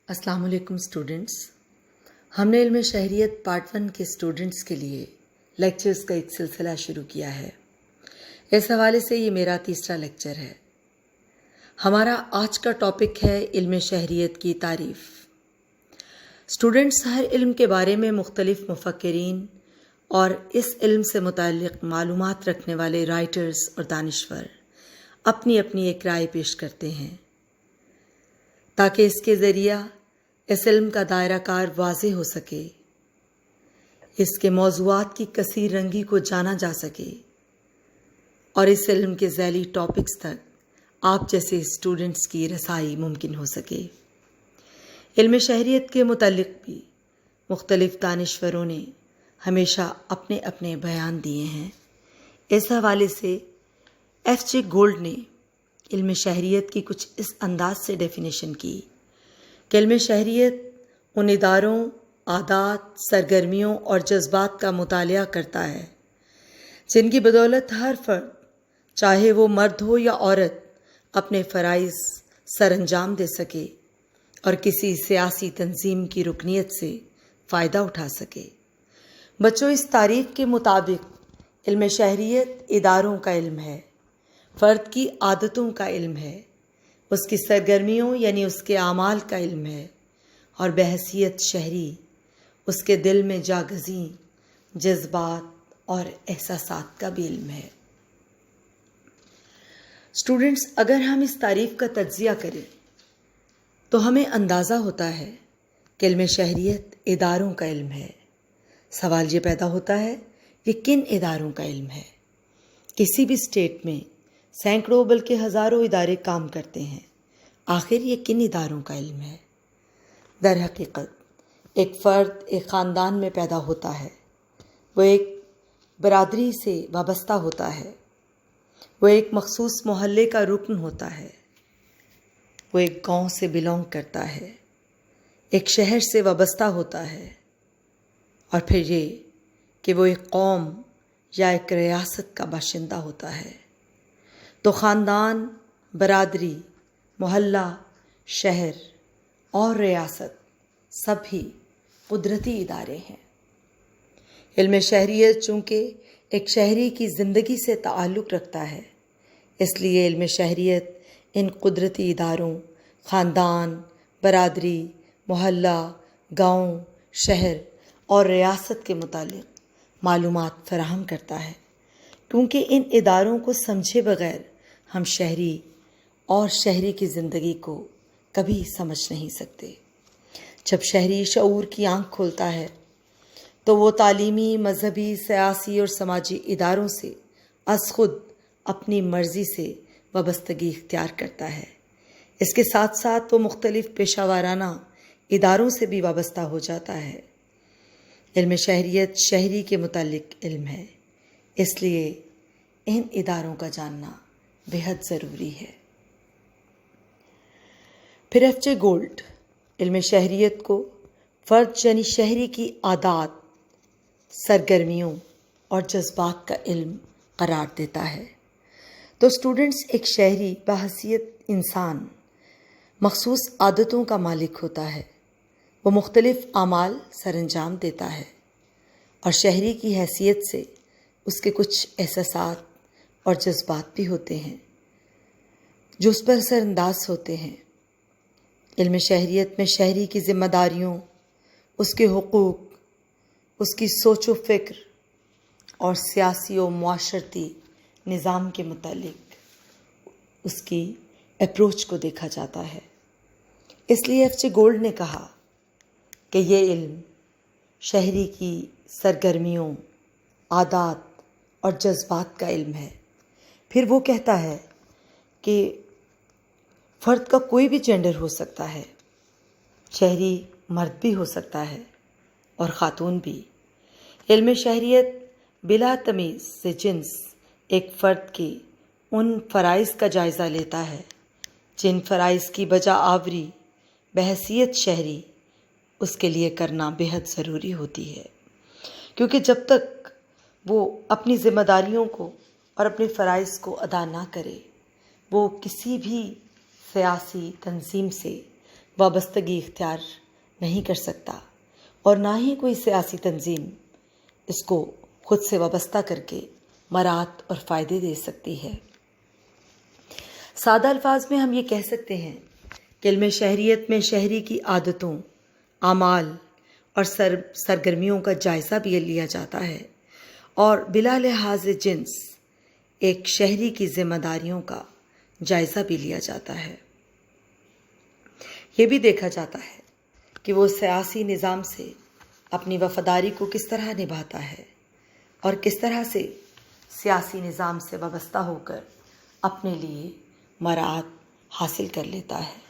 السلام علیکم اسٹوڈنٹس، ہم نے علم شہریت پارٹ 1 کے اسٹوڈنٹس کے لیے لیکچرز کا ایک سلسلہ شروع کیا ہے۔ اس حوالے سے یہ میرا تیسرا لیکچر ہے۔ ہمارا آج کا ٹاپک ہے علم شہریت کی تعریف۔ اسٹوڈنٹس ہر علم کے بارے میں مختلف مفکرین اور اس علم سے متعلق معلومات رکھنے والے رائٹرز اور دانشور اپنی اپنی ایک رائے پیش کرتے ہیں تاکہ اس کے ذریعہ اس علم کا دائرہ کار واضح ہو سکے، اس کے موضوعات کی کثیر رنگی کو جانا جا سکے اور اس علم کے ذیلی ٹاپکس تک آپ جیسے اسٹوڈنٹس کی رسائی ممکن ہو سکے۔ علم شہریت کے متعلق بھی مختلف دانشوروں نے ہمیشہ اپنے اپنے بیان دیے ہیں۔ اس حوالے سے ایف جے گولڈ نے علم شہریت کی کچھ اس انداز سے ڈیفینیشن کی کہ علم شہریت ان اداروں، عادات، سرگرمیوں اور جذبات کا مطالعہ کرتا ہے جن کی بدولت ہر فرد، چاہے وہ مرد ہو یا عورت، اپنے فرائض سر انجام دے سکے اور کسی سیاسی تنظیم کی رکنیت سے فائدہ اٹھا سکے۔ بچوں، اس تعریف کے مطابق علم شہریت اداروں کا علم ہے، فرد کی عادتوں کا علم ہے، اس کی سرگرمیوں یعنی اس کے اعمال کا علم ہے، اور بحیثیت شہری اس کے دل میں جاگزیں جذبات اور احساسات کا بھی علم ہے۔ اسٹوڈنٹس، اگر ہم اس تعریف کا تجزیہ کریں تو ہمیں اندازہ ہوتا ہے کہ علم شہریت اداروں کا علم ہے۔ سوال یہ پیدا ہوتا ہے کہ کن اداروں کا علم ہے؟ کسی بھی اسٹیٹ میں سینکڑوں بلکہ ہزاروں ادارے کام کرتے ہیں، آخر یہ کن اداروں کا علم ہے؟ در حقیقت ایک فرد ایک خاندان میں پیدا ہوتا ہے، وہ ایک برادری سے وابستہ ہوتا ہے، وہ ایک مخصوص محلے کا رکن ہوتا ہے، وہ ایک گاؤں سے بلونگ کرتا ہے، ایک شہر سے وابستہ ہوتا ہے، اور پھر یہ کہ وہ ایک قوم یا ایک ریاست کا باشندہ ہوتا ہے۔ تو خاندان، برادری، محلہ، شہر اور ریاست سب ہی قدرتی ادارے ہیں۔ علم شہریت چونکہ ایک شہری کی زندگی سے تعلق رکھتا ہے، اس لیے علم شہریت ان قدرتی اداروں، خاندان، برادری، محلہ، گاؤں، شہر اور ریاست کے متعلق معلومات فراہم کرتا ہے، کیونکہ ان اداروں کو سمجھے بغیر ہم شہری اور شہری کی زندگی کو کبھی سمجھ نہیں سکتے۔ جب شہری شعور کی آنکھ کھولتا ہے تو وہ تعلیمی، مذہبی، سیاسی اور سماجی اداروں سے از خود اپنی مرضی سے وابستگی اختیار کرتا ہے۔ اس کے ساتھ ساتھ وہ مختلف پیشہ ورانہ اداروں سے بھی وابستہ ہو جاتا ہے۔ علم شہریت شہری کے متعلق علم ہے، اس لیے ان اداروں کا جاننا بہت ضروری ہے۔ پھر ایف جے گولڈ علم شہریت کو فرد یعنی شہری کی عادات، سرگرمیوں اور جذبات کا علم قرار دیتا ہے۔ تو اسٹوڈنٹس، ایک شہری بحیثیت انسان مخصوص عادتوں کا مالک ہوتا ہے، وہ مختلف اعمال سر انجام دیتا ہے، اور شہری کی حیثیت سے اس کے کچھ احساسات اور جذبات بھی ہوتے ہیں جو اس پر اثر انداز ہوتے ہیں۔ علم شہریت میں شہری کی ذمہ داریوں، اس کے حقوق، اس کی سوچ و فکر اور سیاسی و معاشرتی نظام کے متعلق اس کی اپروچ کو دیکھا جاتا ہے۔ اس لیے ایف جے گولڈ نے کہا کہ یہ علم شہری کی سرگرمیوں، عادات اور جذبات کا علم ہے۔ پھر وہ کہتا ہے کہ فرد کا کوئی بھی جینڈر ہو سکتا ہے، شہری مرد بھی ہو سکتا ہے اور خاتون بھی۔ علم شہریت بلا تمیز سے جنس ایک فرد کے ان فرائض کا جائزہ لیتا ہے جن فرائض کی بجا آوری بحیثیت شہری اس کے لیے کرنا بہت ضروری ہوتی ہے، کیونکہ جب تک وہ اپنی ذمہ داریوں کو اور اپنے فرائض کو ادا نہ کرے، وہ کسی بھی سیاسی تنظیم سے وابستگی اختیار نہیں کر سکتا اور نہ ہی کوئی سیاسی تنظیم اس کو خود سے وابستہ کر کے مراعات اور فائدے دے سکتی ہے۔ سادہ الفاظ میں ہم یہ کہہ سکتے ہیں کہ علم شہریت میں شہری کی عادتوں، اعمال اور سرگرمیوں کا جائزہ بھی لیا جاتا ہے اور بلا لحاظ جنس ایک شہری کی ذمہ داریوں کا جائزہ بھی لیا جاتا ہے۔ یہ بھی دیکھا جاتا ہے کہ وہ سیاسی نظام سے اپنی وفاداری کو کس طرح نبھاتا ہے اور کس طرح سے سیاسی نظام سے وابستہ ہو کر اپنے لیے مراعات حاصل کر لیتا ہے۔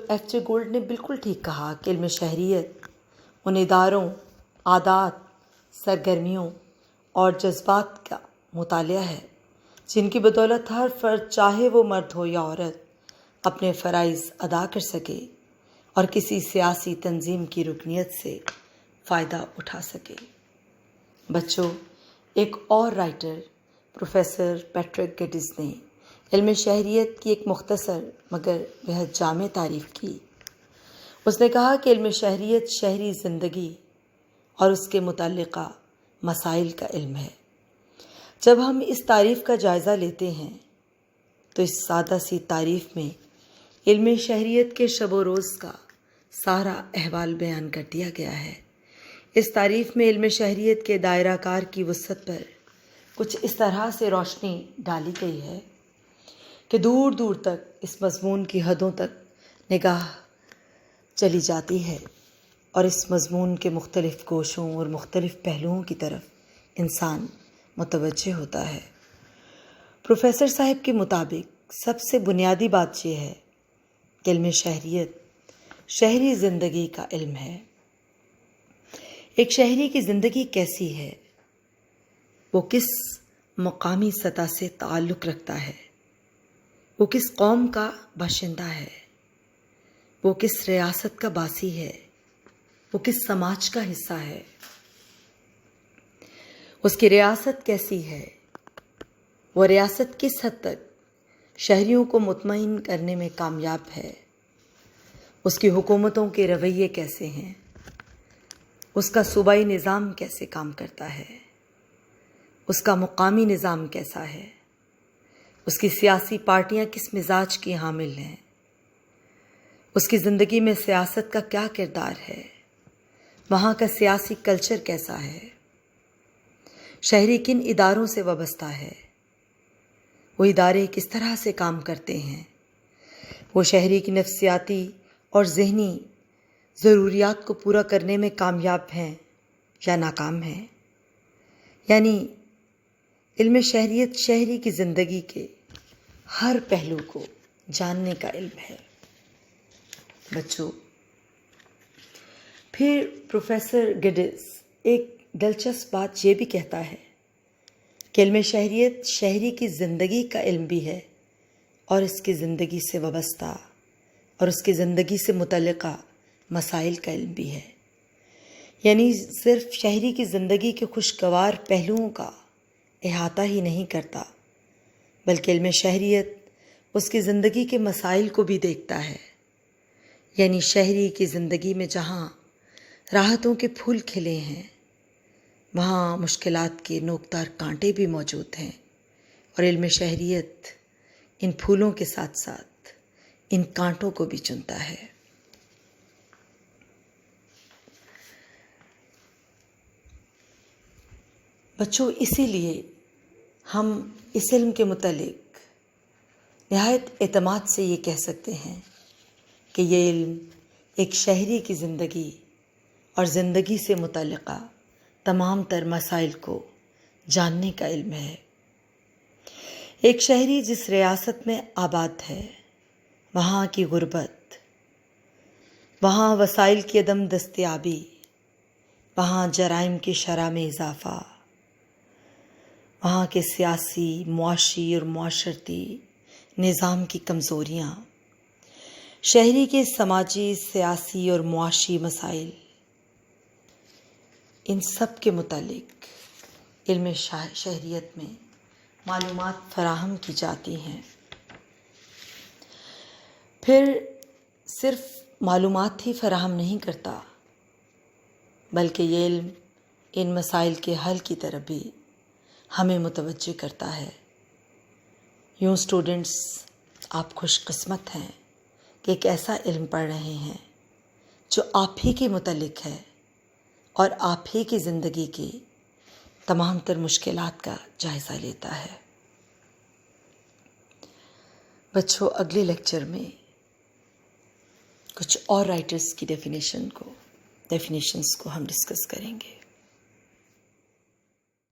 ایف جے گولڈ نے بالکل ٹھیک کہا کہ علم شہریت ان اداروں، عادات، سرگرمیوں اور جذبات کا مطالعہ ہے جن کی بدولت ہر فرد، چاہے وہ مرد ہو یا عورت، اپنے فرائض ادا کر سکے اور کسی سیاسی تنظیم کی رکنیت سے فائدہ اٹھا سکے۔ بچوں، ایک اور رائٹر پروفیسر پیٹرک گیٹس نے علم شہریت کی ایک مختصر مگر بہت جامع تعریف کی۔ اس نے کہا کہ علم شہریت شہری زندگی اور اس کے متعلقہ مسائل کا علم ہے۔ جب ہم اس تعریف کا جائزہ لیتے ہیں تو اس سادہ سی تعریف میں علم شہریت کے شب و روز کا سارا احوال بیان کر دیا گیا ہے۔ اس تعریف میں علم شہریت کے دائرہ کار کی وسعت پر کچھ اس طرح سے روشنی ڈالی گئی ہے کہ دور دور تک اس مضمون کی حدوں تک نگاہ چلی جاتی ہے اور اس مضمون کے مختلف گوشوں اور مختلف پہلوؤں کی طرف انسان متوجہ ہوتا ہے۔ پروفیسر صاحب کے مطابق سب سے بنیادی بات یہ ہے کہ علم شہریت شہری زندگی کا علم ہے۔ ایک شہری کی زندگی کیسی ہے، وہ کس مقامی سطح سے تعلق رکھتا ہے، وہ کس قوم کا باشندہ ہے، وہ کس ریاست کا باسی ہے، وہ کس سماج کا حصہ ہے، اس کی ریاست کیسی ہے، وہ ریاست کس حد تک شہریوں کو مطمئن کرنے میں کامیاب ہے، اس کی حکومتوں کے رویے کیسے ہیں، اس کا صوبائی نظام کیسے کام کرتا ہے، اس کا مقامی نظام کیسا ہے، اس کی سیاسی پارٹیاں کس مزاج کی حامل ہیں، اس کی زندگی میں سیاست کا کیا کردار ہے، وہاں کا سیاسی کلچر کیسا ہے، شہری کن اداروں سے وابستہ ہے، وہ ادارے کس طرح سے کام کرتے ہیں، وہ شہری کی نفسیاتی اور ذہنی ضروریات کو پورا کرنے میں کامیاب ہیں یا ناکام ہیں۔ یعنی علم شہریت شہری کی زندگی کے ہر پہلو کو جاننے کا علم ہے۔ بچوں، پھر پروفیسر گیٹس ایک دلچسپ بات یہ بھی کہتا ہے کہ علم شہریت شہری کی زندگی کا علم بھی ہے اور اس کی زندگی سے وابستہ اور اس کی زندگی سے متعلقہ مسائل کا علم بھی ہے۔ یعنی صرف شہری کی زندگی کے خوشگوار پہلوؤں کا احاطہ ہی نہیں کرتا، بلکہ علم شہریت اس کی زندگی کے مسائل کو بھی دیکھتا ہے۔ یعنی شہری کی زندگی میں جہاں راحتوں کے پھول کھلے ہیں، وہاں مشکلات کے نوکدار کانٹے بھی موجود ہیں، اور علم شہریت ان پھولوں کے ساتھ ساتھ ان کانٹوں کو بھی چنتا ہے۔ بچوں، اسی لیے ہم اس علم کے متعلق نہایت اعتماد سے یہ کہہ سکتے ہیں کہ یہ علم ایک شہری کی زندگی اور زندگی سے متعلقہ تمام تر مسائل کو جاننے کا علم ہے۔ ایک شہری جس ریاست میں آباد ہے، وہاں کی غربت، وہاں وسائل کی عدم دستیابی، وہاں جرائم کی شرح میں اضافہ، وہاں کے سیاسی، معاشی اور معاشرتی نظام کی کمزوریاں، شہری کے سماجی، سیاسی اور معاشی مسائل، ان سب کے متعلق علم شہریت میں معلومات فراہم کی جاتی ہیں۔ پھر صرف معلومات ہی فراہم نہیں کرتا، بلکہ یہ علم ان مسائل کے حل کی طرف بھی ہمیں متوجہ کرتا ہے۔ یوں اسٹوڈنٹس، آپ خوش قسمت ہیں کہ ایک ایسا علم پڑھ رہے ہیں جو آپ ہی کے متعلق ہے اور آپ ہی کی زندگی کی تمام تر مشکلات کا جائزہ لیتا ہے۔ بچوں، اگلے لیکچر میں کچھ اور رائٹرز کی ڈیفینیشنز کو ہم ڈسکس کریں گے۔